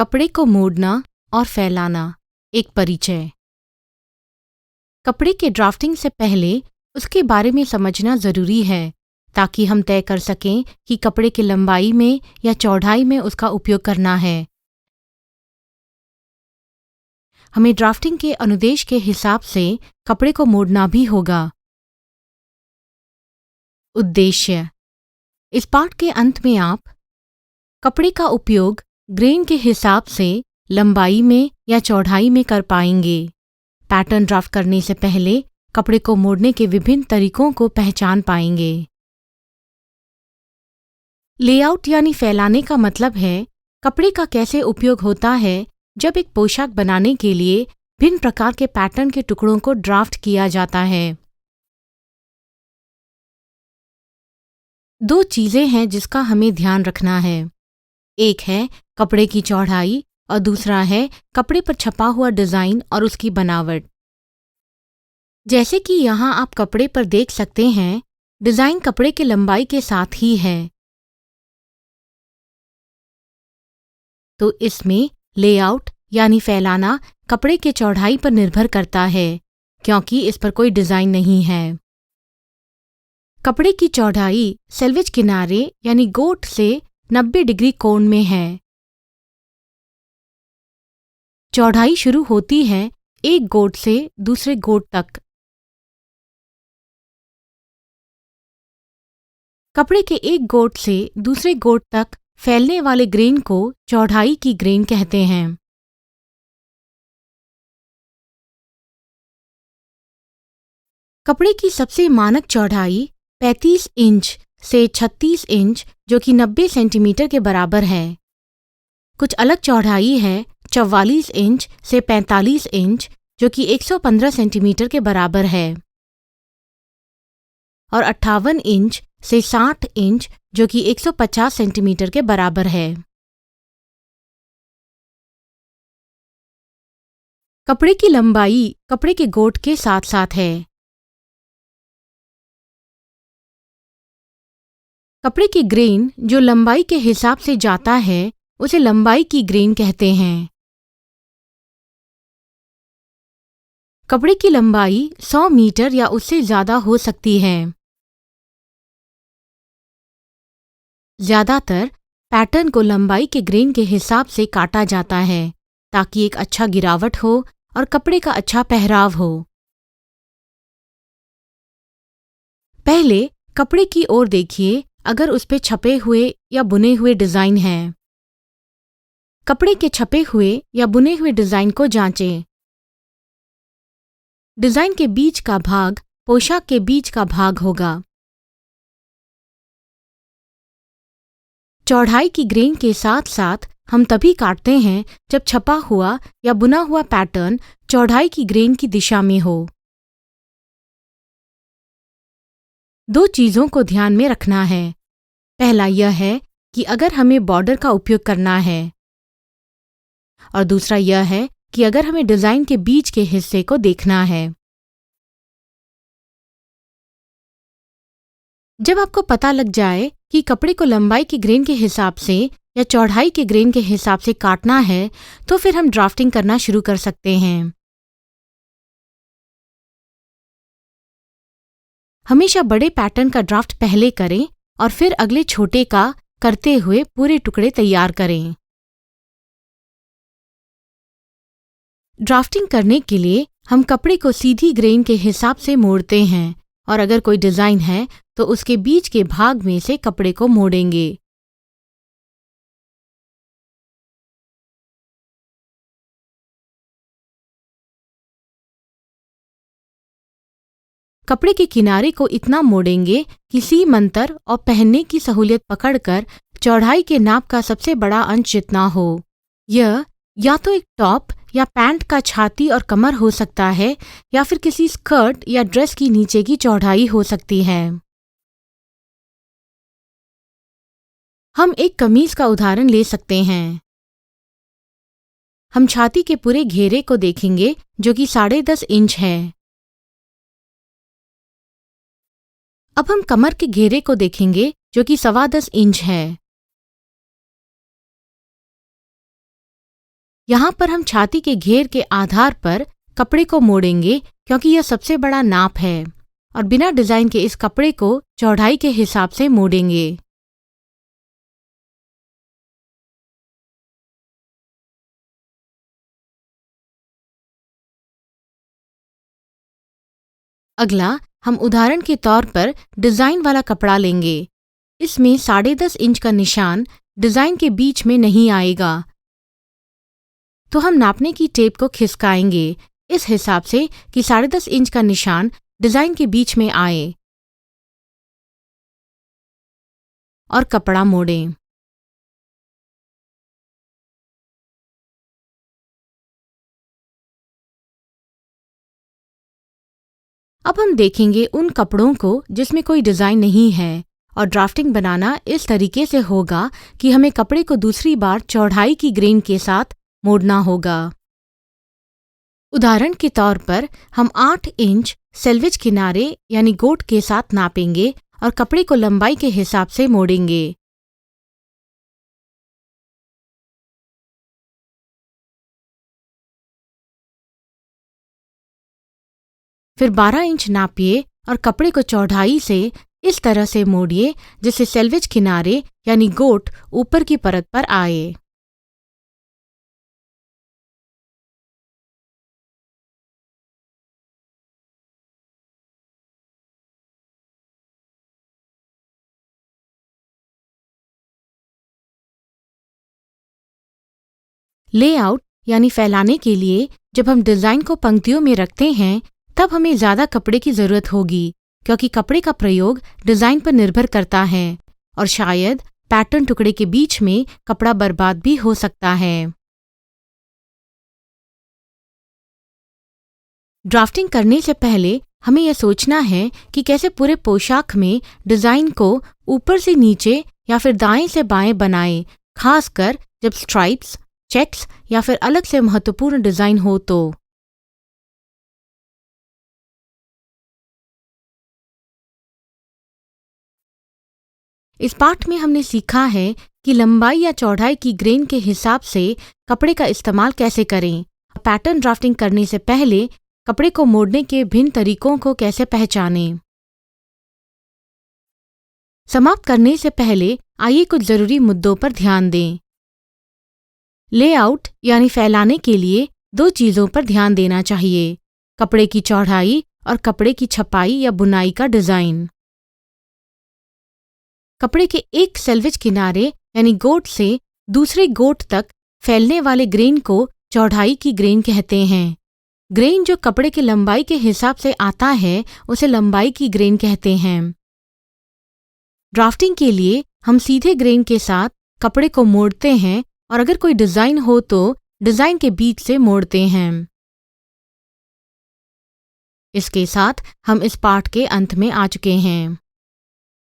कपड़े को मोड़ना और फैलाना। एक परिचय। कपड़े के ड्राफ्टिंग से पहले उसके बारे में समझना ज़रूरी है ताकि हम तय कर सकें कि कपड़े की लंबाई में या चौड़ाई में उसका उपयोग करना है। हमें ड्राफ्टिंग के अनुदेश के हिसाब से कपड़े को मोड़ना भी होगा। उद्देश्य। इस पाठ के अंत में आप कपड़े का उपयोग ग्रेन के हिसाब से लंबाई में या चौड़ाई में कर पाएंगे। पैटर्न ड्राफ्ट करने से पहले कपड़े को मोड़ने के विभिन्न तरीकों को पहचान पाएंगे। लेआउट यानी फैलाने का मतलब है कपड़े का कैसे उपयोग होता है जब एक पोशाक बनाने के लिए भिन्न प्रकार के पैटर्न के टुकड़ों को ड्राफ्ट किया जाता है। दो चीजें हैं जिसका हमें ध्यान रखना है। एक है कपड़े की चौड़ाई और दूसरा है कपड़े पर छपा हुआ डिजाइन और उसकी बनावट। जैसे कि यहाँ आप कपड़े पर देख सकते हैं, डिजाइन कपड़े की लंबाई के साथ ही है, तो इसमें लेआउट यानी फैलाना कपड़े के चौड़ाई पर निर्भर करता है क्योंकि इस पर कोई डिजाइन नहीं है। कपड़े की चौड़ाई सेल्वेज किनारे यानी गोट से 90 डिग्री कोण में है। चौड़ाई शुरू होती है एक गोट से दूसरे गोट तक। कपड़े के एक गोट से दूसरे गोट तक फैलने वाले ग्रेन को चौड़ाई की ग्रेन कहते हैं। कपड़े की सबसे मानक चौड़ाई 35 इंच से 36 इंच जो कि 90 सेंटीमीटर के बराबर है। कुछ अलग चौड़ाई है 44 इंच से 45 इंच जो कि 115 सेंटीमीटर के बराबर है, और 58 इंच से 60 इंच जो कि 150 सेंटीमीटर के बराबर है। कपड़े की लंबाई कपड़े के गोट के साथ साथ है। कपड़े की ग्रेन जो लंबाई के हिसाब से जाता है उसे लंबाई की ग्रेन कहते हैं। कपड़े की लंबाई 100 मीटर या उससे ज़्यादा हो सकती है। ज़्यादातर पैटर्न को लंबाई के ग्रेन के हिसाब से काटा जाता है ताकि एक अच्छा गिरावट हो और कपड़े का अच्छा पहराव हो। पहले कपड़े की ओर देखिए अगर उस पे छपे हुए या बुने हुए डिज़ाइन हैं। कपड़े के छपे हुए या बुने हुए डिज़ाइन को जांचें। डिज़ाइन के बीच का भाग पोशाक के बीच का भाग होगा। चौड़ाई की ग्रेन के साथ साथ हम तभी काटते हैं जब छपा हुआ या बुना हुआ पैटर्न चौड़ाई की ग्रेन की दिशा में हो। दो चीज़ों को ध्यान में रखना है। पहला यह है कि अगर हमें बॉर्डर का उपयोग करना है, और दूसरा यह है कि अगर हमें डिज़ाइन के बीच के हिस्से को देखना है। जब आपको पता लग जाए कि कपड़े को लंबाई की ग्रेन के हिसाब से या चौड़ाई के ग्रेन के हिसाब से काटना है तो फिर हम ड्राफ्टिंग करना शुरू कर सकते हैं। हमेशा बड़े पैटर्न का ड्राफ्ट पहले करें और फिर अगले छोटे का करते हुए पूरे टुकड़े तैयार करें। ड्राफ्टिंग करने के लिए हम कपड़े को सीधी ग्रेन के हिसाब से मोड़ते हैं और अगर कोई डिज़ाइन है तो उसके बीच के भाग में से कपड़े को मोड़ेंगे। कपड़े के किनारे को इतना मोड़ेंगे कि सीम अंतर और पहनने की सहूलियत पकड़कर चौड़ाई के नाप का सबसे बड़ा अंश जितना हो। यह या तो एक टॉप या पैंट का छाती और कमर हो सकता है या फिर किसी स्कर्ट या ड्रेस की नीचे की चौड़ाई हो सकती है। हम एक कमीज का उदाहरण ले सकते हैं। हम छाती के पूरे घेरे को देखेंगे जो कि 10.5 इंच है। अब हम कमर के घेरे को देखेंगे जो कि 10.25 इंच है। यहाँ पर हम छाती के घेर के आधार पर कपड़े को मोड़ेंगे क्योंकि यह सबसे बड़ा नाप है और बिना डिजाइन के इस कपड़े को चौड़ाई के हिसाब से मोड़ेंगे। अगला हम उदाहरण के तौर पर डिजाइन वाला कपड़ा लेंगे। इसमें 10.5 इंच का निशान डिजाइन के बीच में नहीं आएगा, तो हम नापने की टेप को खिसकाएंगे इस हिसाब से कि 10.5 इंच का निशान डिजाइन के बीच में आए और कपड़ा मोड़ें। अब हम देखेंगे उन कपड़ों को जिसमें कोई डिजाइन नहीं है और ड्राफ्टिंग बनाना इस तरीके से होगा कि हमें कपड़े को दूसरी बार चौड़ाई की ग्रेन के साथ मोड़ना होगा। उदाहरण के तौर पर हम 8 इंच सेल्वेज किनारे यानी गोट के साथ नापेंगे और कपड़े को लंबाई के हिसाब से मोड़ेंगे। फिर 12 इंच नापिए और कपड़े को चौड़ाई से इस तरह से मोड़िए जिससे सेल्वेज किनारे यानी गोट ऊपर की परत पर आए। लेआउट यानी फैलाने के लिए जब हम डिजाइन को पंक्तियों में रखते हैं तब हमें ज्यादा कपड़े की जरूरत होगी क्योंकि कपड़े का प्रयोग डिजाइन पर निर्भर करता है और शायद पैटर्न टुकड़े के बीच में कपड़ा बर्बाद भी हो सकता है। ड्राफ्टिंग करने से पहले हमें यह सोचना है कि कैसे पूरे पोशाक में डिजाइन को ऊपर से नीचे या फिर दाएं से बाएं बनाएं, खासकर जब स्ट्राइप्स, चेक्स या फिर अलग से महत्वपूर्ण डिजाइन हो तो। इस पाठ में हमने सीखा है कि लंबाई या चौड़ाई की ग्रेन के हिसाब से कपड़े का इस्तेमाल कैसे करें। पैटर्न ड्राफ्टिंग करने से पहले कपड़े को मोड़ने के भिन्न तरीकों को कैसे पहचानें। समाप्त करने से पहले आइए कुछ जरूरी मुद्दों पर ध्यान दें। लेआउट यानी फैलाने के लिए 2 चीजों पर ध्यान देना चाहिए: कपड़े की चौड़ाई और कपड़े की छपाई या बुनाई का डिजाइन। कपड़े के एक सेल्वेज किनारे यानी गोट से दूसरे गोट तक फैलने वाले ग्रेन को चौड़ाई की ग्रेन कहते हैं। ग्रेन जो कपड़े की लंबाई के हिसाब से आता है उसे लंबाई की ग्रेन कहते हैं। ड्राफ्टिंग के लिए हम सीधे ग्रेन के साथ कपड़े को मोड़ते हैं और अगर कोई डिजाइन हो तो डिजाइन के बीच से मोड़ते हैं। इसके साथ हम इस पाठ के अंत में आ चुके हैं।